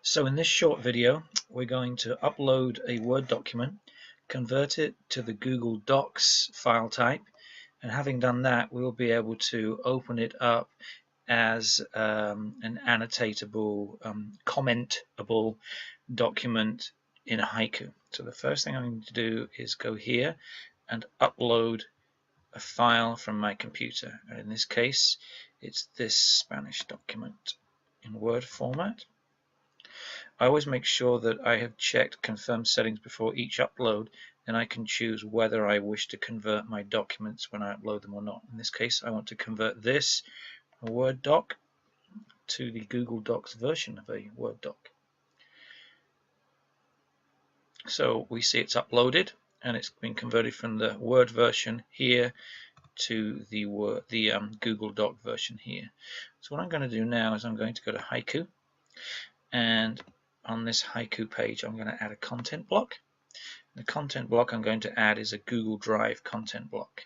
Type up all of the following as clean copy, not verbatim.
So in this short video, we're going to upload a Word document, convert it to the Google Docs file type, and having done that, we'll be able to open it up as an annotatable, commentable document in Haiku. So the first thing I'm going to do is go here and upload a file from my computer. And in this case, it's this Spanish document in Word format. I always make sure that I have checked confirm settings before each upload, and I can choose whether I wish to convert my documents when I upload them or not. In this case, I want to convert this Word doc to the Google Docs version of a Word doc. So we see it's uploaded and it's been converted from the Word version here to the Google Doc version here. So what I'm going to do now is I'm going to go to Haiku, and on this Haiku page I'm going to add a content block. The content block I'm going to add is a Google Drive content block.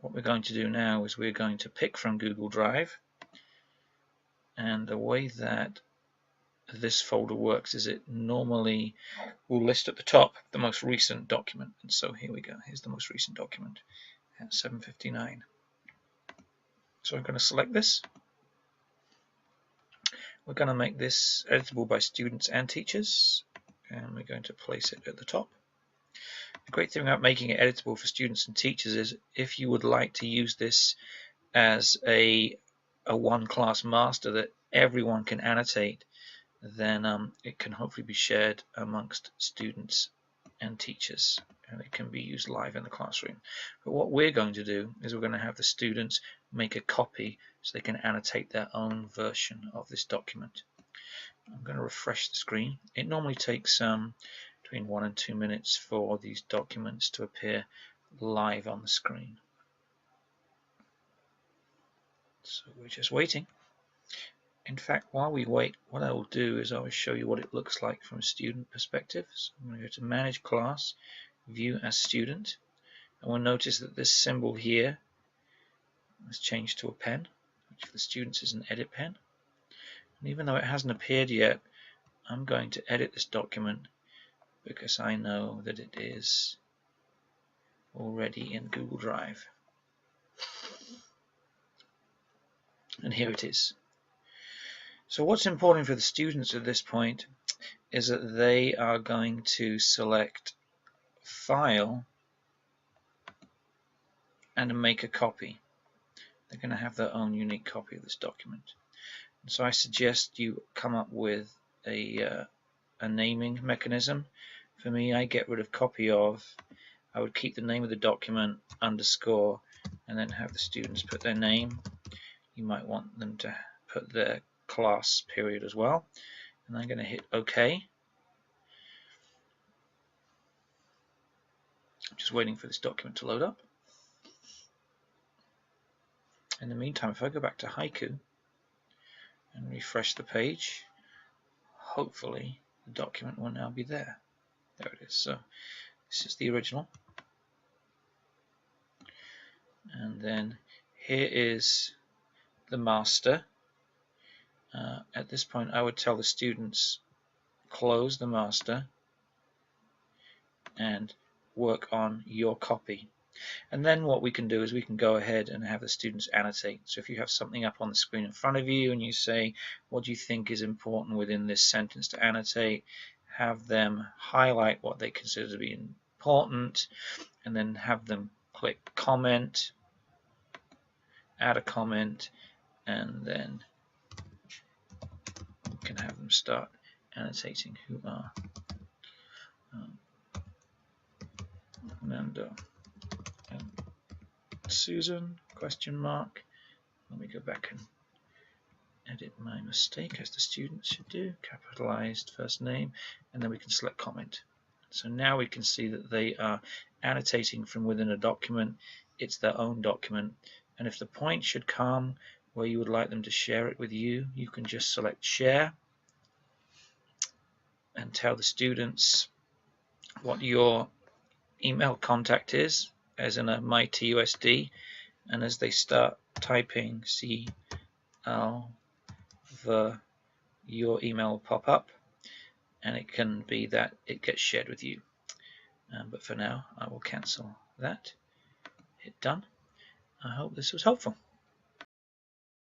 What we're going to do now is we're going to pick from Google Drive, and the way that this folder works is it normally will list at the top the most recent document, and so here we go. Here's the most recent document at 7:59. So I'm going to select this. We're going to make this editable by students and teachers, and we're going to place it at the top. The great thing about making it editable for students and teachers is if you would like to use this as a one-class master that everyone can annotate, then it can hopefully be shared amongst students and teachers, and it can be used live in the classroom. But what we're going to do is we're going to have the students make a copy so they can annotate their own version of this document. I'm going to refresh the screen. It normally takes between 1 and 2 minutes for these documents to appear live on the screen. So we're just waiting. In fact, while we wait, what I will do is I will show you what it looks like from a student perspective. So I'm going to go to Manage Class, View as Student, and we'll notice that this symbol here has changed to a pen, which for the students is an edit pen. And even though it hasn't appeared yet, I'm going to edit this document because I know that it is already in Google Drive. And here it is. So what's important for the students at this point is that they are going to select File and make a copy. They're going to have their own unique copy of this document. And so I suggest you come up with a naming mechanism. For me, I get rid of copy of. I would keep the name of the document underscore and then have the students put their name. You might want them to put their class period as well. And I'm going to hit OK. I'm just waiting for this document to load up. In the meantime, if I go back to Haiku and refresh the page, hopefully the document will now be there. There it is. So this is the original. And then here is the master. At this point, I would tell the students close the master and work on your copy. And then what we can do is we can go ahead and have the students annotate. So if you have something up on the screen in front of you and you say, what do you think is important within this sentence to annotate, have them highlight what they consider to be important, and then have them click comment, add a comment, and then you can have them start annotating who are Fernando and Susan, question mark. Let me go back and edit my mistake as the students should do, capitalized first name, and then we can select comment. So now we can see that they are annotating from within a document. It's their own document, and if the point should come where you would like them to share it with you, you can just select share and tell the students what your email contact is, as in a myTUSD, and as they start typing CL your email will pop up, and it can be that it gets shared with you. But for now, I will cancel that. Hit done. I hope this was helpful.